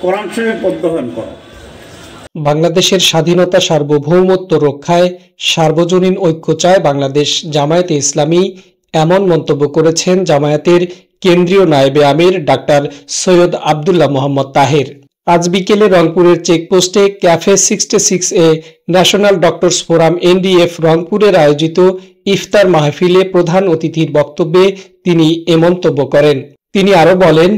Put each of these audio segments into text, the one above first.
কোরআন শরীফ অধ্যয়ন করো। বাংলাদেশের স্বাধীনতা সার্বভৌমত্ব রক্ষায় সার্বজনীন ঐক্য চায় বাংলাদেশ জামায়াতে ইসলামী, এমন মন্তব্য করেছেন জামায়াতের কেন্দ্রীয় নায়েবে আমির ডাক্তার সৈয়দ আব্দুল্লাহ মোহাম্মদ তাহের। আজ বিকেলে রংপুরের চেকপোস্টে cafe 66 a national doctors forum NDF রংপুরের আয়োজিত ইফতার মাহফিলে প্রধান অতিথির বক্তব্যে তিনি এ মন্তব্য করেন। তিনি আরো বলেন,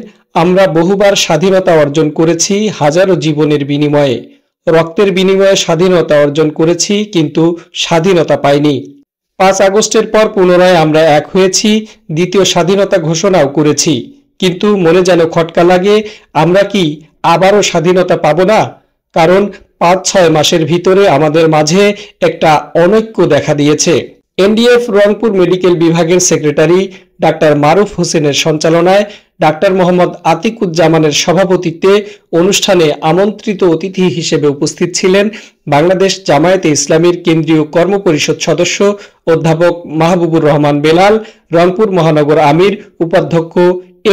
আমরা বহুবার স্বাধীনতা অর্জন করেছি, হাজারো জীবনের বিনিময়ে, রক্তের বিনিময়ে স্বাধীনতা অর্জন করেছি, কিন্তু স্বাধীনতা পাইনি। 5 আগস্টের পর পুনরায় আমরা এক হয়েছি, দ্বিতীয় স্বাধীনতা ঘোষণাও করেছি, কিন্তু মনে যেন খটকা লাগে, আমরা কি আবারও স্বাধীনতা পাব না? কারণ 5-6 মাসের ভিতরে আমাদের মাঝে একটা অনৈক্য দেখা দিয়েছে। এনডিএফ রংপুর মেডিকেল বিভাগের সেক্রেটারি ডাক্তার মারুফ হোসেনের সঞ্চালনায় ডাক্তার মোহাম্মদ আতিকুজ্জামানের সভাপতিত্বে অনুষ্ঠানে আমন্ত্রিত অতিথি হিসেবে উপস্থিত ছিলেন বাংলাদেশ জামায়াতে ইসলামীর কেন্দ্রীয় কর্মপরিষদ সদস্য অধ্যাপক মাহবুবুর রহমান বেলাল, রংপুর মহানগর আমির উপাধ্যক্ষ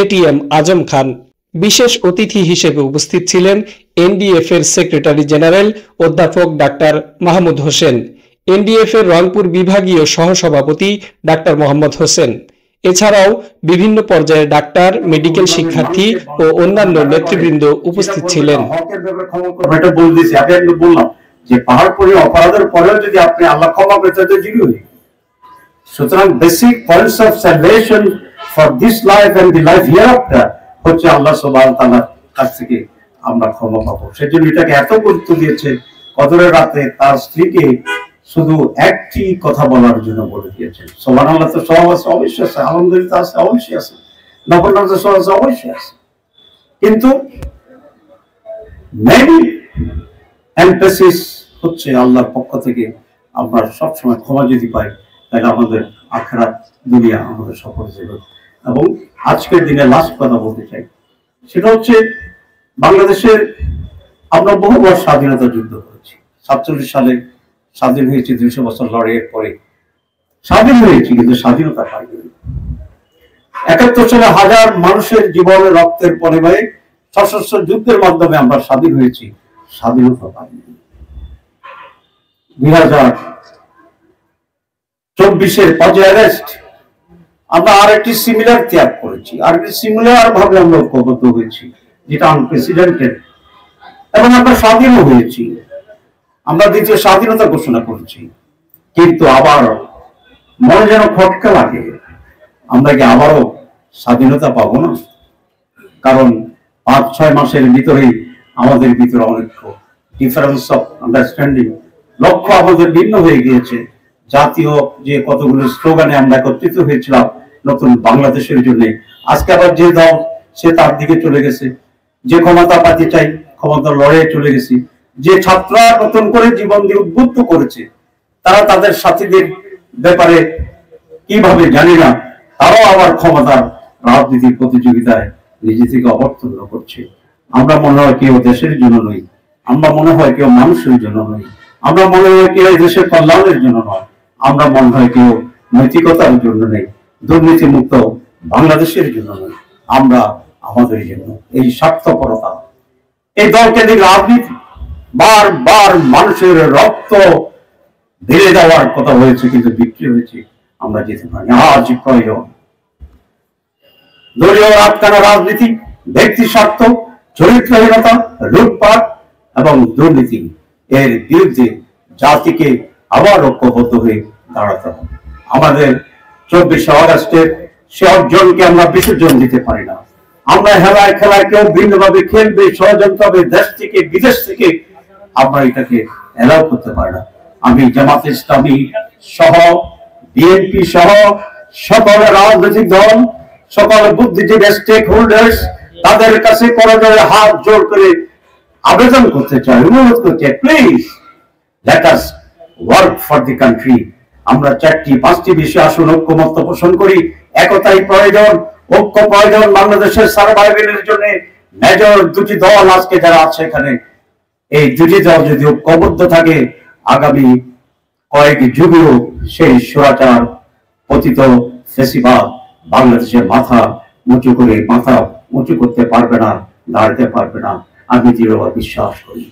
এটিএম আজম খান। বিশেষ অতিথি হিসেবে উপস্থিত ছিলেন এনডিএফ এর সেক্রেটারি জেনারেল অধ্যাপক ডাক্তার মাহমুদ হোসেন, এনডিএফ এর রংপুর বিভাগীয় সহসভাপতি ডাক্তার মোহাম্মদ হোসেন। এছাড়াও বিভিন্ন পর্যায়ের ডাক্তার, মেডিকেল শিক্ষার্থী ও অন্যান্য নেতৃবৃন্দ উপস্থিত ছিলেন। এটা বলতেছি, আমি একটু বললাম যে পাহাড় পরে অপরাধের পরেও যদি আপনি আল্লাহ ক্ষমা করতে তো জিরো হই। সুতরাং basic points of salvation for this life and the life hereafter হচ্ছে আল্লাহ সুবহানাহু ওয়া তাআলার কাছ থেকে আমরা ক্ষমা পাবো। সেজন্য এটাকে এত গুরুত্ব দিয়েছে, কদরের রাতে তার স্ত্রীকে শুধু একটি কথা বলার জন্য বলে দিয়েছেন। সুবহানাল্লাহ তো সব আছে, অবশ্যই আছে, আলহামদুলিল্লাহ আছে, অবশ্যই আছে, নফল নামাজ সব আছে, অবশ্যই আছে, কিন্তু মেইন এমফেসিস হচ্ছে আল্লাহর পক্ষ থেকে আমরা সবসময় ক্ষমা যদি পাই, তাহলে আমাদের আখিরাত দুনিয়া আমাদের সফল যাবে। এবং আজকের দিনে লাস্ট কথা বলতে চাই, সেটা হচ্ছে বাংলাদেশের আমরা বহুবার স্বাধীনতা যুদ্ধ করেছি। 47 সালে স্বাধীন হয়েছে, 200 বছর লড়াইয়ের পরে স্বাধীন হয়েছি, কিন্তু স্বাধীনতা পাইনি। 71 সালে হাজার মানুষের জীবনে রক্তের পরিমাণে সশস্ত্র যুদ্ধের মাধ্যমে আমরা স্বাধীন হয়েছি, স্বাধীনতা পাইনি। 2024-এর 5 আগস্ট আমরা আরেকটি সিমিলার ত্যাগ করেছি, আরেকটি সিমিলার ভাবে আমরা ঐক্যবদ্ধ হয়েছি, যেটা আনপ্রেসিডেন্টেড, এবং আমরা স্বাধীনও হয়েছি, আমরা দ্বিতীয় স্বাধীনতা ঘোষণা করেছি। কিন্তু আবার মনে যেন খটকা লাগে, আমরা কি আবারও স্বাধীনতা পাবো না? কারণ 5-6 মাসের ভিতরেই আমাদের ভিতরে অনেক ডিফারেন্স অফ আন্ডারস্ট্যান্ডিং, লক্ষ্য আমাদের ভিন্ন হয়ে গিয়েছে। জাতীয় যে কতগুলো স্লোগানে আমরা একত্রিত হয়েছিলাম নতুন বাংলাদেশের জন্য, আজকে আবার যে দল সে তার দিকে চলে গেছে, যে ক্ষমতা পাতে চাই ক্ষমতা লড়াইয়ে চলে গেছি, যে ছাত্ররা নতুন করে জীবন দিয়ে উদ্বুদ্ধ করেছে তারা তাদের সাথীদের ব্যাপারে কিভাবে জানি না, তারাও আবার ক্ষমতার রাজনীতির প্রতিযোগিতায় নিজে থেকে অবতীর্ণ করছে। আমরা মনে হয় কেউ দেশের জন্য নই, আমরা মনে হয় কেউ মানুষের জন্য নই, আমরা মনে হয় কেউ দেশের কল্যাণের জন্য নয়, আমরা মনে হয় কেউ নৈতিকতার জন্য নেই, দুর্নীতি মুক্ত বাংলাদেশের জন্য নয়, আমরা আমাদের জন্য। এই স্বার্থপরতা, এই দলকেন্দ্রিক রাজনীতি, বারবার মানুষের রক্ত ঢেলে দেওয়ার কথা হয়েছে, কিন্তু বিক্রি হয়েছে, আমরা যেতে পারি। আজ প্রয়োজন দলীয় রাজকানা রাজনীতি, ব্যক্তি স্বার্থ, চরিত্রহীনতা, লুটপাট এবং দুর্নীতি, এর বিরুদ্ধে জাতিকে আবার ঐক্যবদ্ধ হয়ে দাঁড়াতে হবে। আমাদের 24 আগস্টের সে অর্জনকে আমরা বিসর্জন দিতে পারি না। আমরা হেলায় খেলায় কেউ ভিন্নভাবে খেলবে, ষড়যন্ত্র হবে, দেশ থেকে বিদেশ থেকে, আমরা এটাকে এলাও করতে পারি না। আমি জামাত ইসলামী সহ বিএনপি সহ সকল রাজনৈতিক দল, সকল বুদ্ধিজীবী স্টেক হোল্ডার্স, তাদের কাছে করজোড়ে হাত জোড় করে আবেদন করতে চাই, অনুরোধ করতে চাই, please let us work for the country. আমরা 4-5টি বিষয়ে আসুন ঐক্যমত্য পোষণ করি। একতাই প্রয়োজন, ঐক্য প্রয়োজন বাংলাদেশের সার্ভাইভেলের জন্য। মেজর 2টি দল আজকে যারা আছে এখানে, এই 2টি দল যদি ঐক্যবদ্ধ থাকে, আগামী কয়েক যুগেও সেই স্বৈরাচার পতিত ফ্যাসিবাদ বাংলাদেশের মাথা উঁচু করতে পারবে না, দাঁড়াতে পারবে না। আমি দৃঢ়ভাবে বিশ্বাস করি।